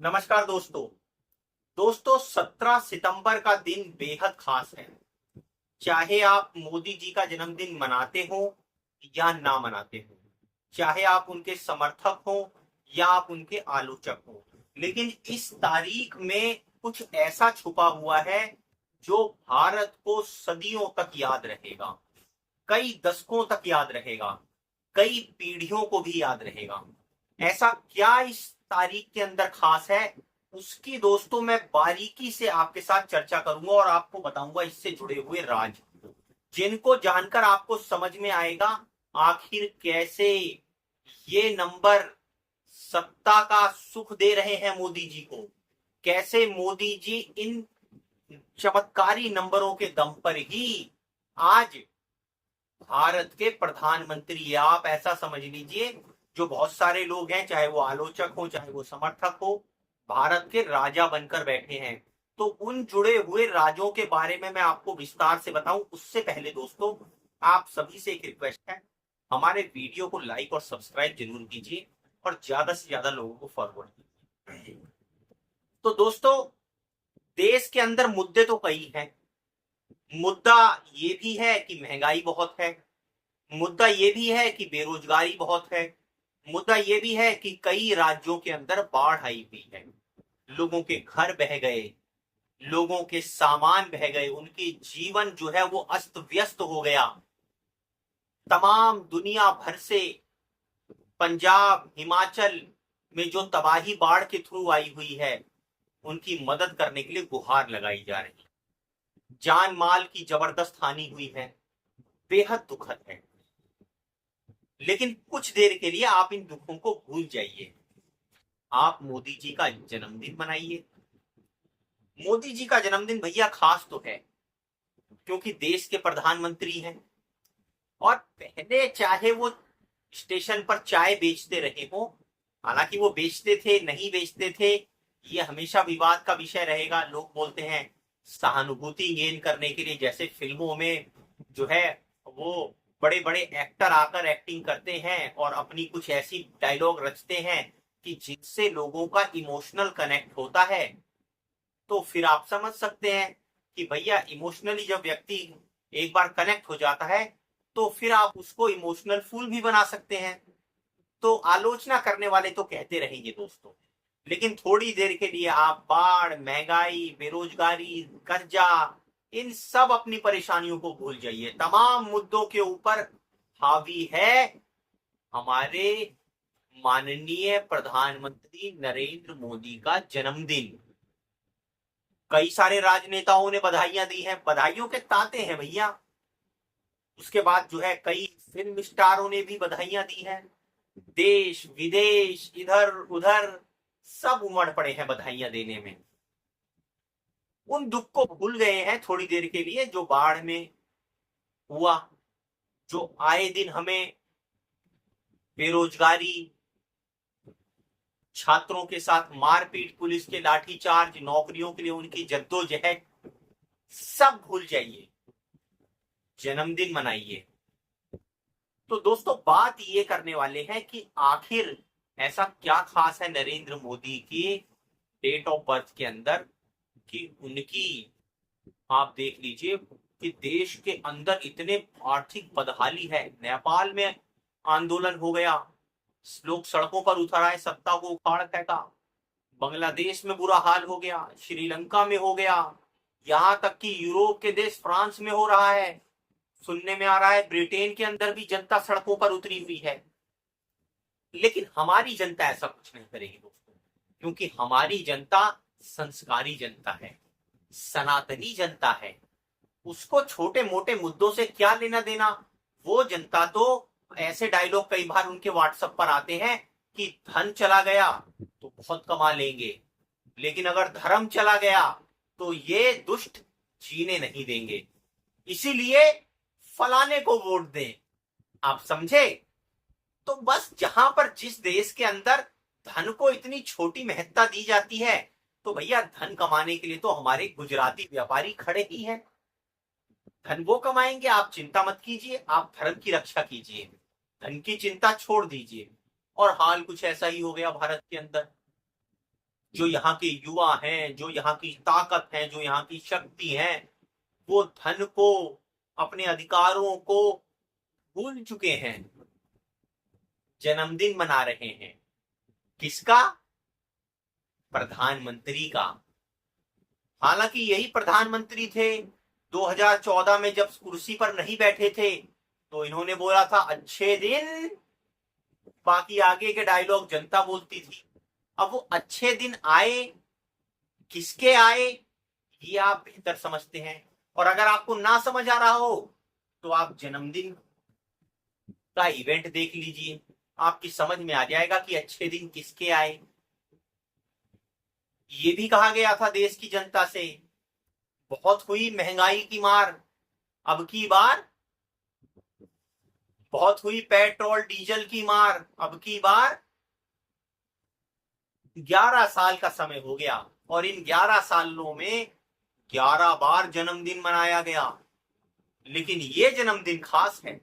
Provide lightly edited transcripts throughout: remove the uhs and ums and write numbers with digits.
नमस्कार दोस्तों। 17 सितंबर का दिन बेहद खास है। चाहे आप मोदी जी का जन्मदिन मनाते हो या ना मनाते हो, चाहे आप उनके समर्थक हो या आप उनके आलोचक हो, लेकिन इस तारीख में कुछ ऐसा छुपा हुआ है जो भारत को सदियों तक याद रहेगा, कई दशकों तक याद रहेगा, कई पीढ़ियों को भी याद रहेगा। ऐसा क्या इस तारीख के अंदर खास है, उसकी दोस्तों मैं बारीकी से आपके साथ चर्चा करूंगा और आपको बताऊंगा इससे जुड़े हुए राज, जिनको जानकर आपको समझ में आएगा आखिर कैसे ये नंबर सत्ता का सुख दे रहे हैं मोदी जी को, कैसे मोदी जी इन चमत्कारी नंबरों के दम पर ही आज भारत के प्रधानमंत्री, या आप ऐसा समझ लीजिए जो बहुत सारे लोग हैं, चाहे वो आलोचक हो चाहे वो समर्थक हो, भारत के राजा बनकर बैठे हैं। तो उन जुड़े हुए राजों के बारे में मैं आपको विस्तार से बताऊं, उससे पहले दोस्तों आप सभी से एक रिक्वेस्ट है, हमारे वीडियो को लाइक और सब्सक्राइब जरूर कीजिए और ज्यादा से ज्यादा लोगों को फॉरवर्ड कीजिए। तो दोस्तों, देश के अंदर मुद्दे तो कई हैं। मुद्दा ये भी है कि महंगाई बहुत है, मुद्दा ये भी है कि बेरोजगारी बहुत है, मुद्दा ये भी है कि कई राज्यों के अंदर बाढ़ आई हुई है, लोगों के घर बह गए, लोगों के सामान बह गए, उनकी जीवन जो है वो अस्त व्यस्त हो गया। तमाम दुनिया भर से पंजाब हिमाचल में जो तबाही बाढ़ के थ्रू आई हुई है, उनकी मदद करने के लिए गुहार लगाई जा रही है। जान माल की जबरदस्त हानि हुई है, बेहद दुखद है। लेकिन कुछ देर के लिए आप इन दुखों को भूल जाइए, आप मोदी जी का जन्मदिन मनाइए। मोदी जी का जन्मदिन भैया खास तो है क्योंकि देश के प्रधानमंत्री हैं, और पहले चाहे वो स्टेशन पर चाय बेचते रहे हो, हालांकि वो बेचते थे नहीं बेचते थे ये हमेशा विवाद का विषय रहेगा। लोग बोलते हैं सहानुभूति गेन करने के लिए, जैसे फिल्मों में जो है वो बड़े बड़े एक्टर आकर एक्टिंग करते हैं और अपनी कुछ ऐसी डायलॉग रचते हैं कि जिनसे लोगों का इमोशनल कनेक्ट होता है। तो फिर आप समझ सकते हैं कि भैया इमोशनली जब व्यक्ति एक बार कनेक्ट हो जाता है तो फिर आप उसको इमोशनल फूल भी बना सकते हैं। तो आलोचना करने वाले तो कहते रहेंगे दोस्तों, लेकिन थोड़ी देर के लिए आप बाढ़, महंगाई, बेरोजगारी, कर्जा, इन सब अपनी परेशानियों को भूल जाइए। तमाम मुद्दों के ऊपर हावी है हमारे माननीय प्रधानमंत्री नरेंद्र मोदी का जन्मदिन। कई सारे राजनेताओं ने बधाइयां दी हैं, बधाइयों के तांते हैं भैया। उसके बाद जो है कई फिल्म स्टारों ने भी बधाइयां दी हैं, देश विदेश इधर उधर सब उमड़ पड़े हैं बधाइयां देने में। उन दुख को भूल गए हैं थोड़ी देर के लिए जो बाढ़ में हुआ, जो आए दिन हमें बेरोजगारी, छात्रों के साथ मारपीट, पुलिस के लाठीचार्ज, नौकरियों के लिए उनकी जद्दोजहद, सब भूल जाइए, जन्मदिन मनाइए। तो दोस्तों बात ये करने वाले हैं कि आखिर ऐसा क्या खास है नरेंद्र मोदी की डेट ऑफ बर्थ के अंदर कि उनकी, आप देख लीजिए कि देश के अंदर इतने आर्थिक बदहाली है। नेपाल में आंदोलन हो गया, लोग सड़कों पर उतर आए, सत्ता को उखाड़ फेंका। बांग्लादेश में बुरा हाल हो गया, श्रीलंका में हो गया, यहां तक कि यूरोप के देश फ्रांस में हो रहा है। सुनने में आ रहा है ब्रिटेन के अंदर भी जनता सड़कों पर उतरी हुई है। लेकिन हमारी जनता ऐसा कुछ नहीं करेगी दोस्तों, क्योंकि हमारी जनता संस्कारी जनता है, सनातनी जनता है। उसको छोटे मोटे मुद्दों से क्या लेना देना। वो जनता तो, ऐसे डायलॉग कई बार उनके व्हाट्सएप पर आते हैं कि धन चला गया तो बहुत कमा लेंगे, लेकिन अगर धर्म चला गया तो ये दुष्ट जीने नहीं देंगे, इसीलिए फलाने को वोट दें। आप समझे। तो बस जहां पर जिस देश के अंदर धन को इतनी छोटी महत्ता दी जाती है, तो भैया धन कमाने के लिए तो हमारे गुजराती व्यापारी खड़े ही हैं। धन वो कमाएंगे, आप चिंता मत कीजिए, आप धर्म की रक्षा कीजिए, धन की चिंता छोड़ दीजिए। और हाल कुछ ऐसा ही हो गया भारत के अंदर। जो यहाँ के युवा हैं, जो यहाँ की ताकत है, जो यहाँ की शक्ति है, वो धन को, अपने अधिकारों को भूल चुके हैं, जन्मदिन मना रहे हैं। किसका? प्रधानमंत्री का। हालांकि यही प्रधानमंत्री थे 2014 में जब कुर्सी पर नहीं बैठे थे तो इन्होंने बोला था अच्छे दिन, बाकी आगे के डायलॉग जनता बोलती थी। अब वो अच्छे दिन आए, किसके आए, ये आप बेहतर समझते हैं। और अगर आपको ना समझ आ रहा हो तो आप जन्मदिन का इवेंट देख लीजिए, आपकी समझ में आ जाएगा कि अच्छे दिन किसके आए। ये भी कहा गया था देश की जनता से, बहुत हुई महंगाई की मार, अब की बार बहुत हुई पेट्रोल डीजल की मार, अब की बार 11 साल का समय हो गया और इन 11 सालों में 11 बार जन्मदिन मनाया गया। लेकिन ये जन्मदिन खास है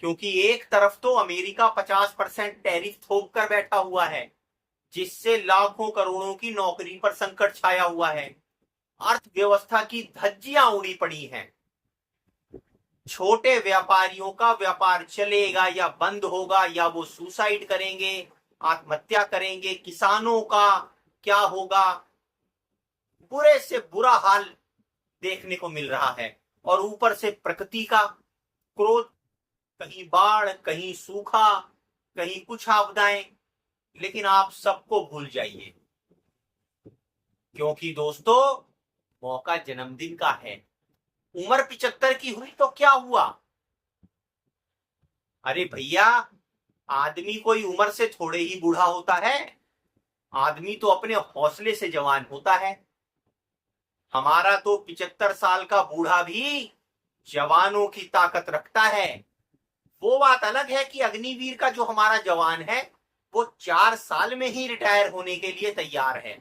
क्योंकि एक तरफ तो अमेरिका 50% टैरिफ थोप कर बैठा हुआ है, जिससे लाखों करोड़ों की नौकरी पर संकट छाया हुआ है, अर्थव्यवस्था की धज्जियां उड़ी पड़ी हैं। छोटे व्यापारियों का व्यापार चलेगा या बंद होगा, या वो सुसाइड करेंगे, आत्महत्या करेंगे, किसानों का क्या होगा, बुरे से बुरा हाल देखने को मिल रहा है। और ऊपर से प्रकृति का क्रोध, कहीं बाढ़, कहीं सूखा, कहीं कुछ आपदाएं। लेकिन आप सबको भूल जाइए, क्योंकि दोस्तों मौका जन्मदिन का है। उम्र 75 की हुई तो क्या हुआ? अरे भैया, आदमी कोई उम्र से थोड़े ही बूढ़ा होता है, आदमी तो अपने हौसले से जवान होता है। हमारा तो 75 साल का बूढ़ा भी जवानों की ताकत रखता है। वो बात अलग है कि अग्निवीर का जो हमारा जवान है वो 4 साल में ही रिटायर होने के लिए तैयार है।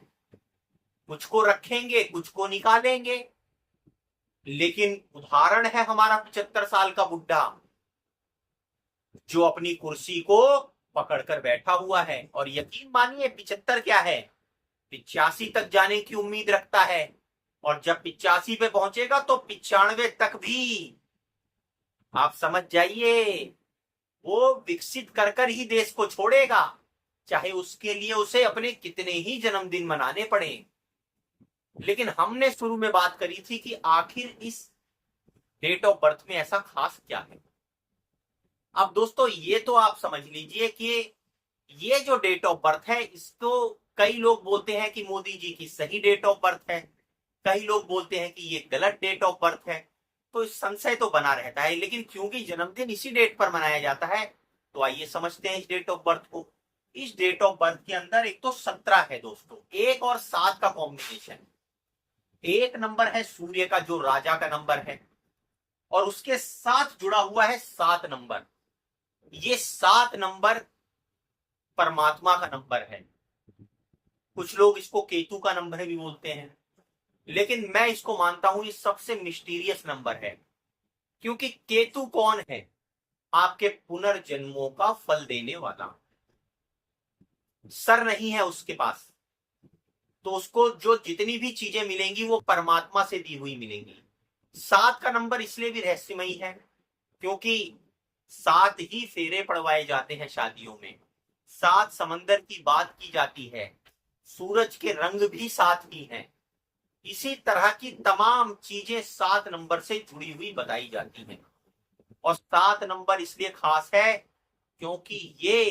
कुछ को रखेंगे, कुछ को निकालेंगे, लेकिन उदाहरण है हमारा 75 साल का बुढ़ा जो अपनी कुर्सी को पकड़कर बैठा हुआ है। और यकीन मानिए 75 क्या है, 85 तक जाने की उम्मीद रखता है। और जब 85 पे पहुंचेगा तो 95 तक भी, आप समझ जाइए, वो विकसित कर कर ही देश को छोड़ेगा, चाहे उसके लिए उसे अपने कितने ही जन्मदिन मनाने पड़े। लेकिन हमने शुरू में बात करी थी कि आखिर इस डेट ऑफ बर्थ में ऐसा खास क्या है। अब दोस्तों ये तो आप समझ लीजिए कि ये जो डेट ऑफ बर्थ है, इसको कई लोग बोलते हैं कि मोदी जी की सही डेट ऑफ बर्थ है, कई लोग बोलते हैं कि ये गलत डेट ऑफ बर्थ है। तो संशय तो बना रहता है, लेकिन क्योंकि जन्मदिन इसी डेट पर मनाया जाता है तो आइए समझते हैं इस डेट ऑफ बर्थ को। इस डेट ऑफ बर्थ के अंदर एक तो 17 है दोस्तों, 1 और 7 का कॉम्बिनेशन। एक नंबर है सूर्य का जो राजा का नंबर है, और उसके साथ जुड़ा हुआ है 7 नंबर। ये 7 नंबर परमात्मा का नंबर है। कुछ लोग इसको केतु का नंबर भी बोलते हैं, लेकिन मैं इसको मानता हूं ये सबसे मिस्टीरियस नंबर है। क्योंकि केतु कौन है? आपके पुनर्जन्मों का फल देने वाला। सर नहीं है उसके पास, तो उसको जो जितनी भी चीजें मिलेंगी वो परमात्मा से दी हुई मिलेंगी। 7 का नंबर इसलिए भी रहस्यमयी है क्योंकि 7 ही फेरे पड़वाए जाते हैं शादियों में, 7 समंदर की बात की जाती है, सूरज के रंग भी 7 ही हैं। इसी तरह की तमाम चीजें 7 नंबर से जुड़ी हुई बताई जाती हैं। और 7 नंबर इसलिए खास है क्योंकि ये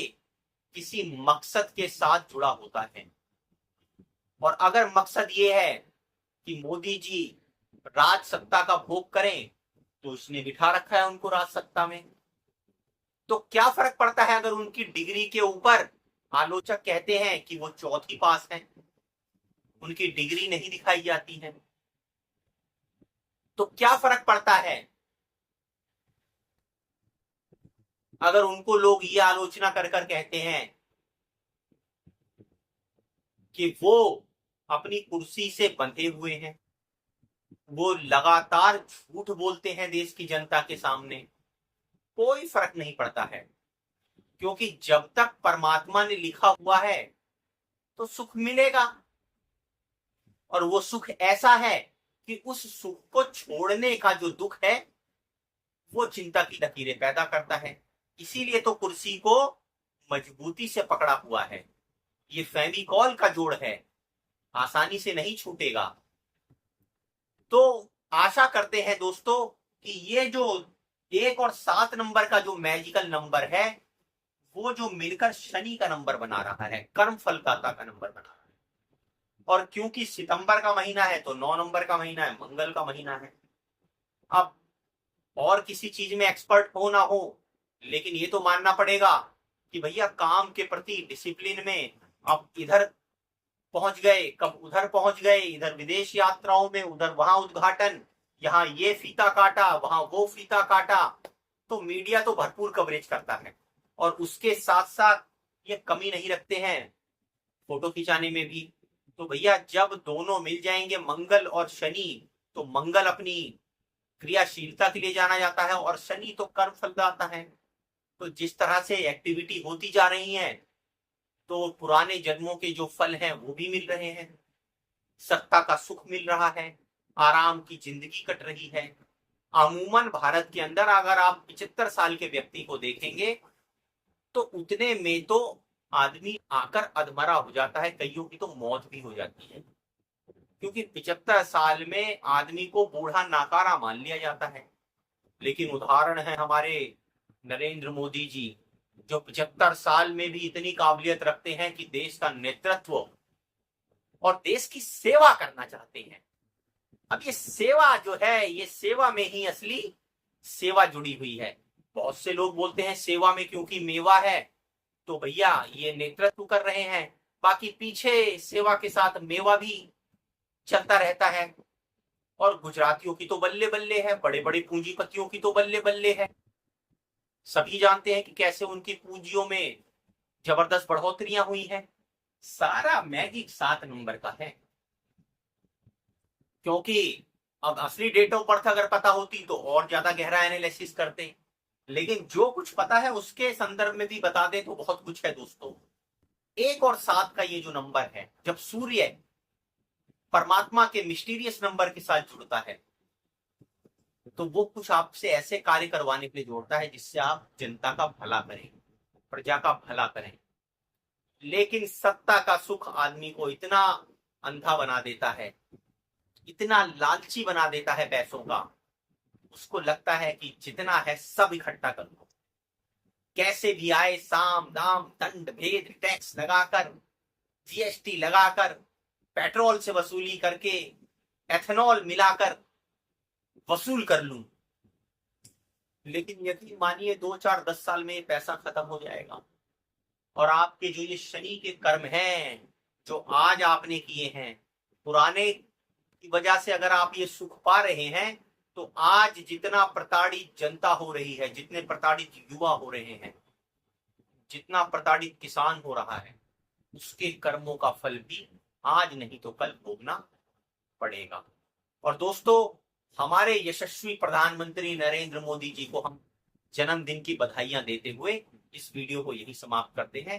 किसी मकसद के साथ जुड़ा होता है। और अगर मकसद ये है कि मोदी जी राज सत्ता का भोग करें, तो उसने बिठा रखा है उनको राज सत्ता में। तो क्या फर्क पड़ता है अगर उनकी डिग्री के ऊपर आलोचक कहते हैं कि वो चौथी पास है, उनकी डिग्री नहीं दिखाई जाती है, तो क्या फर्क पड़ता है अगर उनको लोग ये आलोचना कर कर कहते हैं कि वो अपनी कुर्सी से बंधे हुए हैं, वो लगातार झूठ बोलते हैं देश की जनता के सामने। कोई फर्क नहीं पड़ता है, क्योंकि जब तक परमात्मा ने लिखा हुआ है तो सुख मिलेगा। और वो सुख ऐसा है कि उस सुख को छोड़ने का जो दुख है वो चिंता की लकीरें पैदा करता है। इसीलिए तो कुर्सी को मजबूती से पकड़ा हुआ है। ये फेविकॉल का जोड़ है, आसानी से नहीं छूटेगा। तो आशा करते हैं दोस्तों कि ये जो 1 और 7 नंबर का जो मैजिकल नंबर है वो जो मिलकर शनि का नंबर बना रहा है, कर्म फलदाता का नंबर बना रहा है। और क्योंकि सितंबर का महीना है तो 9 नंबर का महीना है, मंगल का महीना है। अब और किसी चीज में एक्सपर्ट हो ना हो, लेकिन ये तो मानना पड़ेगा कि भैया काम के प्रति डिसिप्लिन में अब इधर पहुंच गए, कब उधर पहुंच गए, इधर विदेश यात्राओं में, उधर वहां उद्घाटन, यहाँ ये फीता काटा, वहां वो फीता काटा। तो मीडिया तो भरपूर कवरेज करता है और उसके साथ साथ ये कमी नहीं रखते हैं फोटो खिंचाने में भी। तो भैया जब दोनों मिल जाएंगे मंगल और शनि, तो मंगल अपनी क्रियाशीलता के लिए जाना जाता है और शनि तो कर्म फलदाता है। तो जिस तरह से एक्टिविटी होती जा रही है तो पुराने जन्मों के जो फल हैं वो भी मिल रहे हैं, सत्ता का सुख मिल रहा है, आराम की जिंदगी कट रही है। अमूमन भारत के अंदर अगर आप 75 साल के व्यक्ति को देखेंगे तो उतने में तो आदमी आकर अधमरा हो जाता है, कईयों की तो मौत भी हो जाती है। क्योंकि 75 साल में आदमी को बूढ़ा नाकारा मान लिया जाता है। लेकिन उदाहरण है हमारे नरेंद्र मोदी जी, जो 75 साल में भी इतनी काबिलियत रखते हैं कि देश का नेतृत्व और देश की सेवा करना चाहते हैं। अब ये सेवा जो है, ये सेवा में ही असली सेवा जुड़ी हुई है। बहुत से लोग बोलते हैं सेवा में क्योंकि मेवा है, तो भैया ये नेतृत्व कर रहे हैं, बाकी पीछे सेवा के साथ मेवा भी चलता रहता है। और गुजरातियों की तो बल्ले बल्ले है, बड़े बड़े पूंजीपतियों की तो बल्ले बल्ले है। सभी जानते हैं कि कैसे उनकी पूंजियों में जबरदस्त बढ़ोतरियां हुई हैं। सारा मैजिक 7 नंबर का है। क्योंकि अब असली डेट ऑफ बर्थ अगर पता होती तो और ज्यादा गहरा एनालिसिस करते, लेकिन जो कुछ पता है उसके संदर्भ में भी बता दे तो बहुत कुछ है दोस्तों। 1 और 7 का ये जो नंबर है, जब सूर्य परमात्मा के मिस्टीरियस नंबर के साथ जुड़ता है तो वो कुछ आपसे ऐसे कार्य करवाने के लिए जोड़ता है जिससे आप जनता का भला करें, प्रजा का भला करें। लेकिन सत्ता का सुख आदमी को इतना अंधा बना देता है, इतना लालची बना देता है पैसों का, उसको लगता है कि जितना है सब इकट्ठा कर लो, कैसे भी आए साम दाम दंड भेद टैक्स लगाकर, जीएसटी लगाकर, पेट्रोल से वसूली करके, एथेनॉल मिलाकर वसूल कर लूं। लेकिन यकीन मानिए 2, 4, 10 साल में पैसा खत्म हो जाएगा और आपके जो ये शनि के कर्म हैं जो आज आपने किए हैं, पुराने की वजह से अगर आप ये सुख पा रहे हैं, तो आज जितना प्रताड़ित जनता हो रही है, जितने प्रताड़ित युवा हो रहे हैं, जितना प्रताड़ित किसान हो रहा है, उसके कर्मों का फल भी आज नहीं तो कल भोगना पड़ेगा। और दोस्तों, हमारे यशस्वी प्रधानमंत्री नरेंद्र मोदी जी को हम जन्मदिन की बधाइयां देते हुए इस वीडियो को यही समाप्त करते हैं।